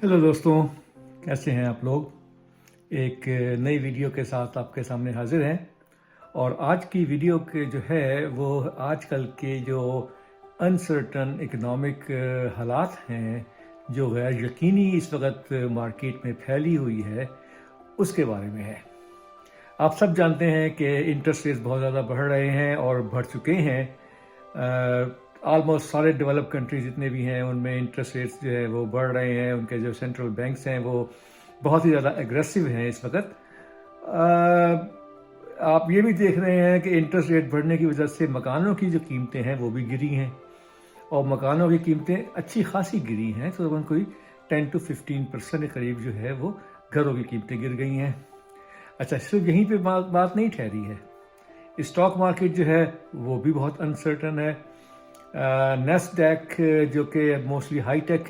Hello दोस्तों, कैसे हैं आप लोग। एक नई वीडियो के साथ आपके सामने हाजिर हैं। और आज की वीडियो के जो है वो आजकल के जो अनसर्टन इकोनॉमिक हालात हैं, जो गैर यकीनी इस वक्त मार्केट में फैली हुई है, उसके बारे में है। आप सब जानते हैं कि इंटरेस्ट रेट्स बहुत ज़्यादा बढ़ रहे हैं और बढ़ चुके हैं। ऑलमोस्ट सारे डेवलप कंट्रीज जितने भी हैं उनमें इंटरेस्ट रेट्स जो है वो बढ़ रहे हैं। उनके जो सेंट्रल बैंक्स हैं वो बहुत ही ज़्यादा एग्रेसिव हैं इस वक्त। आप ये भी देख रहे हैं कि इंटरेस्ट रेट बढ़ने की वजह से मकानों की जो कीमतें हैं वो भी गिरी हैं, और मकानों की कीमतें अच्छी खासी गिरी हैं। तकरीबन कोई 10 to 15% के करीब जो है वो घरों की कीमतें गिर गई हैं। अच्छा, सिर्फ यहीं पे बात नहीं ठहरी है। स्टॉक मार्केट जो है वो भी बहुत अनसर्टन है। नेस्डैक जो कि मोस्टली हाई टेक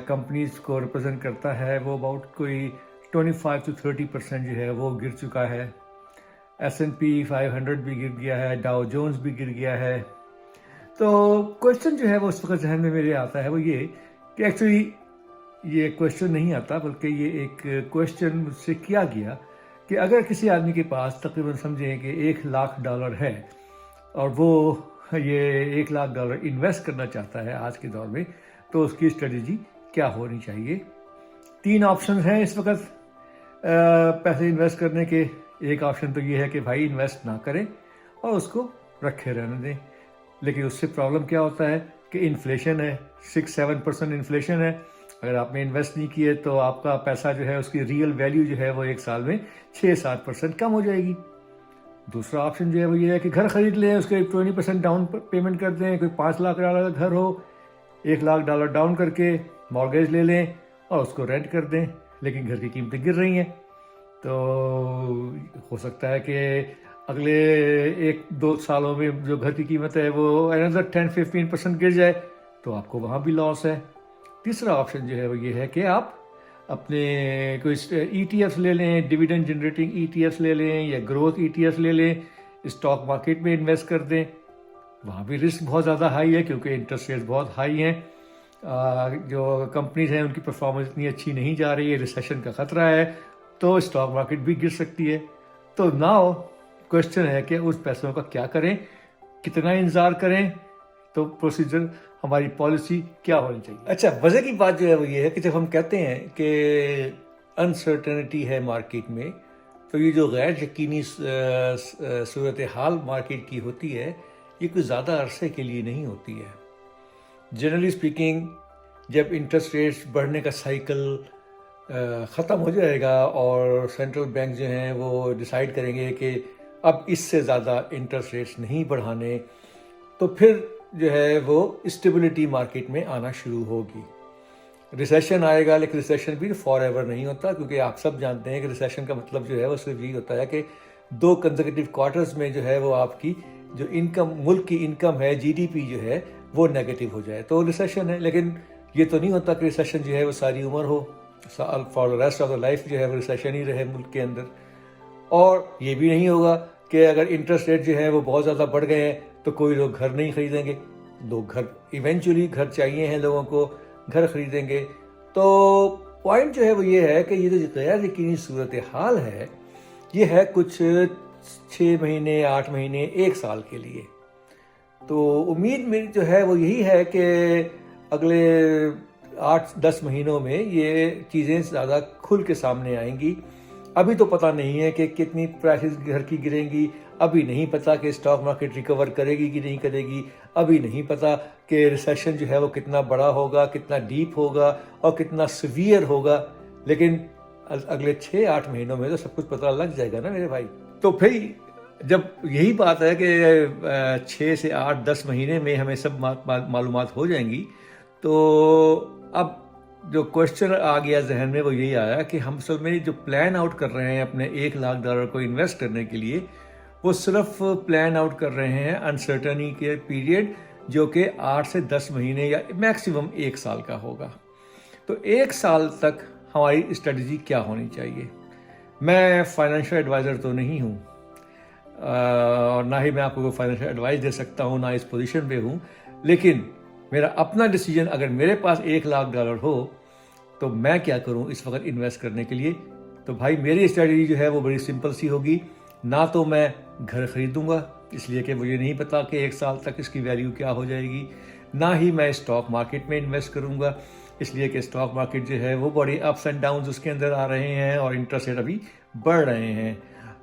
कंपनीज को रिप्रेजेंट करता है, वो अबाउट कोई 25 to 30% जो है वो गिर चुका है। S&P 500 भी गिर गया है, डाउ जोन्स भी गिर गया है। तो क्वेश्चन जो है वो उस वक्त जहन में मेरे आता है वो ये कि एक्चुअली ये क्वेश्चन नहीं आता, बल्कि ये एक क्वेश्चन मुझसे किया गया कि अगर किसी आदमी के पास तकरीबन समझें कि $1,00,000 है और वो ये $1,00,000 इन्वेस्ट करना चाहता है आज के दौर में, तो उसकी स्ट्रेटजी क्या होनी चाहिए। 3 ऑप्शन हैं इस वक्त पैसे इन्वेस्ट करने के। एक ऑप्शन तो ये है कि भाई इन्वेस्ट ना करें और उसको रखे रहने दें। लेकिन उससे प्रॉब्लम क्या होता है कि इन्फ्लेशन है, 6-7% इन्फ्लेशन है। अगर आपने इन्वेस्ट नहीं किए तो आपका पैसा जो है उसकी रियल वैल्यू जो है वो एक साल में 6-7% कम हो जाएगी। दूसरा ऑप्शन जो है वो ये है कि घर खरीद लें, उसके 20% डाउन पेमेंट कर दें। कोई $5,00,000 का घर हो, $1,00,000 डाउन करके मॉर्गेज ले लें और उसको रेंट कर दें। लेकिन घर की कीमतें गिर रही हैं, तो हो सकता है कि अगले 1-2 सालों में जो घर की कीमत है वो अनदर 10-15% गिर जाए, तो आपको वहाँ भी लॉस है। तीसरा ऑप्शन जो है वो ये है कि आप अपने कोई ETFs ले लें, डिविडेंड जनरेटिंग ETFs ले लें या ग्रोथ ETFs ले लें, स्टॉक मार्केट में इन्वेस्ट कर दें। वहाँ भी रिस्क बहुत ज़्यादा हाई है क्योंकि इंटरेस्ट रेट्स बहुत हाई हैं। जो कंपनीज हैं उनकी परफॉर्मेंस इतनी अच्छी नहीं जा रही है, रिसेशन का ख़तरा है, तो स्टॉक मार्केट भी गिर सकती है। तो नाउ क्वेश्चन है कि उस पैसों का क्या करें, कितना इंतज़ार करें, तो प्रोसीजर हमारी पॉलिसी क्या होनी चाहिए। अच्छा, वजह की बात जो है वो ये है कि जब हम कहते हैं कि अनसर्टेनिटी है मार्केट में, तो ये जो गैर यकीनी सूरत हाल मार्केट की होती है, ये कोई ज़्यादा अरसे के लिए नहीं होती है। जनरली स्पीकिंग, जब इंटरेस्ट रेट्स बढ़ने का साइकिल ख़त्म हो जाएगा और सेंट्रल बैंक जो हैं वो डिसाइड करेंगे कि अब इससे ज़्यादा इंटरेस्ट रेट्स नहीं बढ़ाने, तो फिर जो है वो स्टेबिलिटी मार्केट में आना शुरू होगी। रिसेशन आएगा, लेकिन रिसेशन भी फॉर एवर नहीं होता, क्योंकि आप सब जानते हैं कि रिसेशन का मतलब जो है वो सिर्फ यही होता है कि 2 कंसेक्यूटिव क्वार्टर्स में जो है वो आपकी जो इनकम, मुल्क की इनकम है, GDP जो है वो नेगेटिव हो जाए, तो रिसेशन है। लेकिन ये तो नहीं होता कि रिसेशन जो है वो सारी उम्र हो, for the rest of the life जो है वो रिसेशन ही रहे मुल्क के अंदर। और ये भी नहीं होगा कि अगर इंटरेस्ट रेट जो है वो बहुत ज़्यादा बढ़ गए हैं तो कोई लोग घर नहीं खरीदेंगे। लोग घर, इवेंचुअली घर चाहिए हैं लोगों को, घर खरीदेंगे। तो पॉइंट जो है वो ये है कि ये जो गैर यकीनी सूरत हाल है, ये है कुछ 6 महीने, 8 महीने, 1 साल के लिए। तो उम्मीद मेरी जो है वो यही है कि अगले 8-10 महीनों में ये चीज़ें ज़्यादा खुल के सामने आएंगी। अभी तो पता नहीं है कि कितनी प्राइसेस घर की गिरेंगी, अभी नहीं पता कि स्टॉक मार्केट रिकवर करेगी कि नहीं करेगी, अभी नहीं पता कि रिसेशन जो है वो कितना बड़ा होगा, कितना डीप होगा और कितना सीवियर होगा। लेकिन अगले 6-8 महीनों में तो सब कुछ पता लग जाएगा ना मेरे भाई। तो फिर जब यही बात है कि 6 से 8-10 महीने में हमें सब मालूमात हो जाएंगी, तो अब जो क्वेश्चन आ गया जहन में वो यही आया कि हम सब में जो प्लान आउट कर रहे हैं अपने $1,00,000 को इन्वेस्ट करने के लिए, वो सिर्फ प्लान आउट कर रहे हैं अनसर्टनी के पीरियड, जो कि 8 से 10 महीने या मैक्सिमम 1 साल का होगा। तो 1 साल तक हमारी स्ट्रेटजी क्या होनी चाहिए। मैं फाइनेंशियल एडवाइज़र तो नहीं हूँ, और ना ही मैं आपको फाइनेंशियल एडवाइस दे सकता हूँ, ना इस पोजीशन पे हूँ। लेकिन मेरा अपना डिसीजन, अगर मेरे पास $1,00,000 हो तो मैं क्या करूं इस वक्त इन्वेस्ट करने के लिए? तो भाई मेरी स्ट्रेटजी जो है वो बड़ी सिंपल सी होगी। ना तो मैं घर खरीदूंगा, इसलिए कि मुझे नहीं पता कि 1 साल तक इसकी वैल्यू क्या हो जाएगी। ना ही मैं स्टॉक मार्केट में इन्वेस्ट करूंगा, इसलिए कि स्टॉक मार्केट जो है वो बड़े अप्स एंड डाउन्स उसके अंदर आ रहे हैं और इंटरेस्ट रेट अभी बढ़ रहे हैं।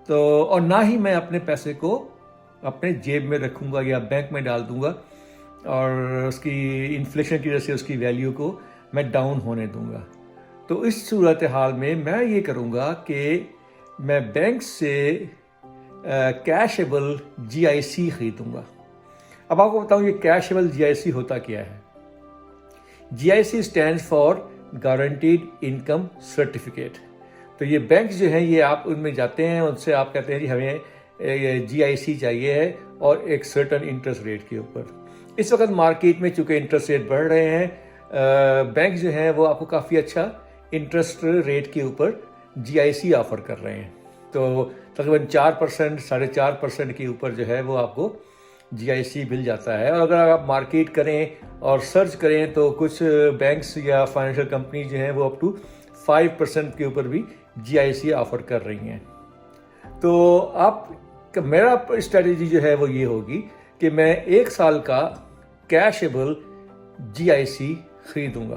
तो और ना ही मैं अपने पैसे को अपने जेब में रखूंगा या बैंक में डाल दूंगा और उसकी इन्फ्लेशन की वजह से उसकी वैल्यू को मैं डाउन होने दूंगा। तो इस सूरत हाल में मैं ये करूंगा कि मैं बैंक से कैशेबल GIC खरीदूंगा। अब आपको बताऊं ये कैशेबल GIC होता क्या है। GIC stands for guaranteed income certificate. तो ये बैंक जो है ये आप उनमें जाते हैं, उनसे आप कहते हैं जी हमें GIC चाहिए है और एक सर्टन इंटरेस्ट रेट के ऊपर। इस वक्त मार्केट में चूंकि इंटरेस्ट रेट बढ़ रहे हैं, बैंक जो है वो आपको काफ़ी अच्छा इंटरेस्ट रेट के ऊपर GIC ऑफर कर रहे हैं। तो तकरीबन 4%, 4.5% के ऊपर जो है वो आपको GIC मिल जाता है। और अगर आप मार्केट करें और सर्च करें तो कुछ बैंक्स या फाइनेंशियल कंपनी जो हैं वो अप टू 5% के ऊपर भी GIC ऑफर कर रही हैं। तो आप मेरा स्ट्रेटजी जो है वो ये होगी कि मैं 1 साल का कैशेबल GIC खरीदूंगा।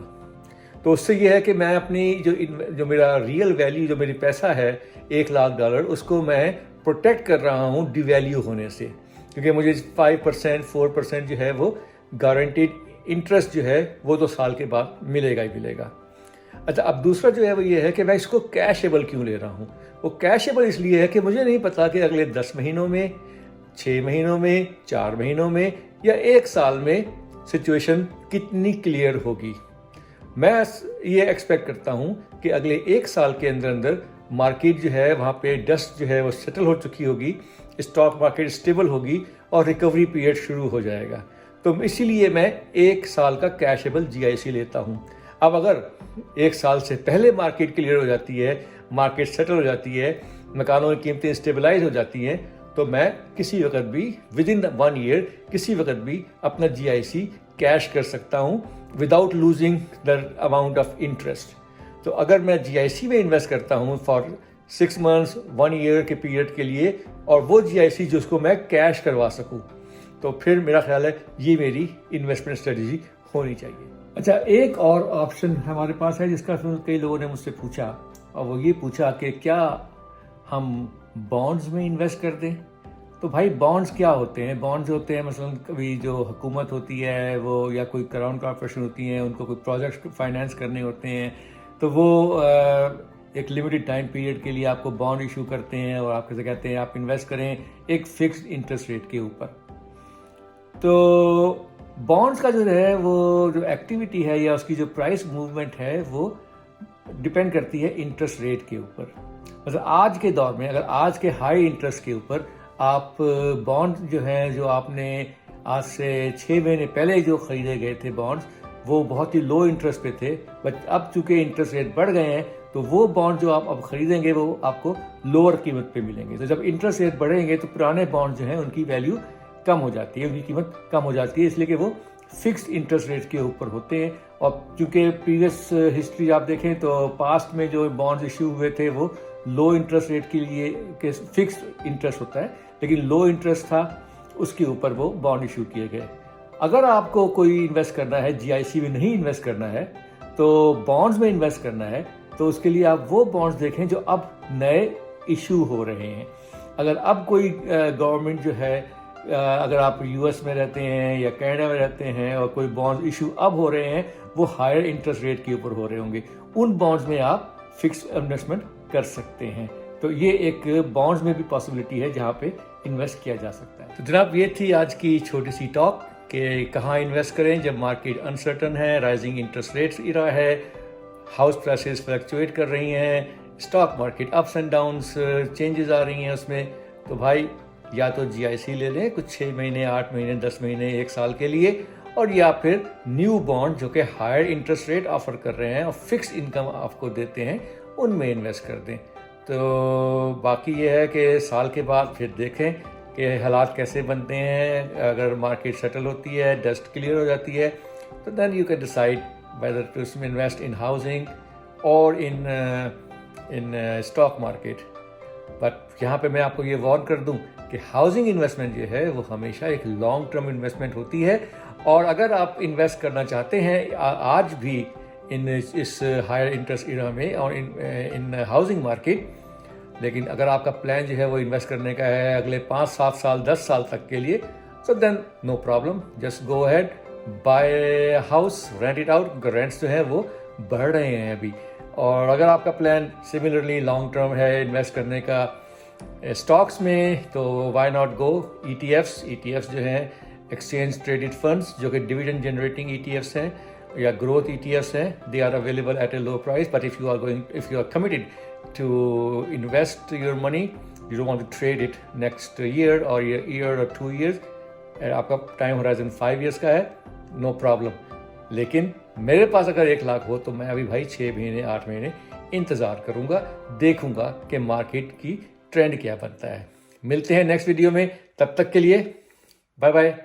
तो उससे ये है कि मैं अपनी जो मेरा रियल वैल्यू, जो मेरी पैसा है $1,00,000, उसको मैं प्रोटेक्ट कर रहा हूँ डिवैल्यू होने से, क्योंकि मुझे 5%, 4% जो है वो गारंटीड इंटरेस्ट जो है वो तो साल के बाद मिलेगा ही मिलेगा। अच्छा, अब दूसरा जो है वो ये है कि मैं इसको कैशेबल क्यों ले रहा हूँ। वो कैशेबल इसलिए है कि मुझे नहीं पता कि अगले 10 महीनों में, 6 महीनों में, 4 महीनों में या 1 साल में सिचुएशन कितनी क्लियर होगी। मैं ये एक्सपेक्ट करता हूँ कि अगले 1 साल के अंदर अंदर मार्केट जो है वहाँ पे डस्ट जो है वो सेटल हो चुकी होगी, स्टॉक मार्केट स्टेबल होगी और रिकवरी पीरियड शुरू हो जाएगा। तो इसीलिए मैं 1 साल का कैशेबल GIC लेता हूँ। अब अगर 1 साल से पहले मार्केट क्लियर हो जाती है, मार्केट सेटल हो जाती है, मकानों की कीमतें स्टेबलाइज हो जाती हैं, तो मैं किसी वक्त भी विदिन 1 ईयर किसी वक्त भी अपना GIC कैश कर सकता हूँ without losing the amount of interest. तो अगर मैं GIC में इन्वेस्ट करता हूँ फॉर 6 मंथ्स, 1 ईयर के पीरियड के लिए, और वो GIC जिसको मैं कैश करवा सकूँ, तो फिर मेरा ख्याल है ये मेरी इन्वेस्टमेंट स्ट्रेटजी होनी चाहिए। अच्छा, एक और ऑप्शन हमारे पास है जिसका कई लोगों ने मुझसे पूछा, और वो ये पूछा कि क्या हम बॉन्ड्स में इन्वेस्ट कर दें। तो भाई बॉन्ड्स क्या होते हैं? बॉन्ड्स होते हैं मसलन कभी जो हुकूमत होती है वो या कोई क्राउन कॉर्पोरेशन होती है, उनको कोई प्रोजेक्ट फाइनेंस करने होते हैं, तो वो एक लिमिटेड टाइम पीरियड के लिए आपको बॉन्ड इशू करते हैं और आपसे कहते हैं आप इन्वेस्ट करें एक फिक्स्ड इंटरेस्ट रेट के ऊपर। तो बॉन्ड्स का जो है वो जो एक्टिविटी है या उसकी जो प्राइस मूवमेंट है वो डिपेंड करती है इंटरेस्ट रेट के ऊपर। मतलब आज के दौर में अगर आज के हाई इंटरेस्ट के ऊपर आप बॉन्ड जो हैं, जो आपने आज से 6 महीने पहले जो खरीदे गए थे बॉन्ड्स, वो बहुत ही लो इंटरेस्ट पे थे, बट अब चूंकि इंटरेस्ट रेट बढ़ गए हैं तो वो बॉन्ड जो आप अब खरीदेंगे वो आपको लोअर कीमत पे मिलेंगे। तो जब इंटरेस्ट रेट बढ़ेंगे तो पुराने बॉन्ड जो हैं उनकी वैल्यू कम हो जाती है, उनकी कीमत कम हो जाती है, इसलिए कि वो फिक्स्ड इंटरेस्ट रेट के ऊपर होते हैं। और चूंकि प्रीवियस हिस्ट्री आप देखें तो पास्ट में जो बॉन्ड्स इश्यू हुए थे वो लो इंटरेस्ट रेट के लिए के फिक्स्ड इंटरेस्ट होता है, लेकिन लो इंटरेस्ट था उसके ऊपर वो बॉन्ड इशू किए गए। अगर आपको कोई इन्वेस्ट करना है, GIC में नहीं इन्वेस्ट करना है, तो बॉन्ड्स में इन्वेस्ट करना है, तो उसके लिए आप वो बॉन्ड्स देखें जो अब नए इशू हो रहे हैं। अगर अब कोई गवर्नमेंट जो है, अगर आप US में रहते हैं या कनाडा में रहते हैं और कोई बॉन्ड्स इशू अब हो रहे हैं वो हायर इंटरेस्ट रेट के ऊपर हो रहे होंगे, उन बॉन्ड्स में आप फिक्स्ड इन्वेस्टमेंट कर सकते हैं। तो ये एक बॉन्ड्स में भी पॉसिबिलिटी है जहाँ पे इन्वेस्ट किया जा सकता है। तो जनाब ये थी आज की छोटी सी टॉक कि कहाँ इन्वेस्ट करें जब मार्केट अनसर्टन है, राइजिंग इंटरेस्ट रेट्स इरा है, हाउस प्राइसेस फ्लक्चुएट कर रही हैं, stock market ups and downs changes आ रही हैं उसमें। तो भाई या तो GIC ले लें कुछ 6 महीने, 8 महीने, 10 महीने, 1 साल के लिए, और या फिर न्यू बॉन्ड जो कि हायर इंटरेस्ट रेट ऑफर कर रहे हैं और फिक्स इनकम आपको देते हैं उनमें इन्वेस्ट कर दें। तो बाकी ये है कि साल के बाद फिर देखें कि हालात कैसे बनते हैं। अगर मार्केट सेटल होती है, डस्ट क्लियर हो जाती है, तो then you can decide whether to invest in housing, or in stock market. But यहाँ पे मैं आपको ये वार्न कर दूँ कि हाउसिंग इन्वेस्टमेंट जो है वो हमेशा एक लॉन्ग टर्म इन्वेस्टमेंट होती है, और अगर आप इन्वेस्ट करना चाहते हैं आज भी इस हायर इंटरेस्ट इरा में और इन हाउसिंग मार्केट, लेकिन अगर आपका प्लान जो है वो इन्वेस्ट करने का है अगले 5, 7 साल 10 साल तक के लिए, so then no problem, just go ahead, buy house, rent it out, क्योंकि रेंट्स जो है वो बढ़ रहे हैं अभी। और अगर आपका प्लान सिमिलरली लॉन्ग टर्म है इन्वेस्ट करने का स्टॉक्स में, तो व्हाई नॉट गो ETFs जो हैं एक्सचेंज ट्रेडेड फंड्स, जो कि डिविडेंड जनरेटिंग ETFs हैं या ग्रोथ ETFs हैं, they are available at a low price. But if you are committed to invest your money, you don't want to trade it next year or year or 2 years, आपका time horizon 5 years का है, no problem. लेकिन मेरे पास अगर 1 लाख हो तो मैं अभी भाई 6 महीने 8 महीने इंतज़ार करूँगा, देखूँगा कि मार्केट की ट्रेंड क्या बनता है। मिलते हैं नेक्स्ट वीडियो में, तब तक के लिए बाय बाय।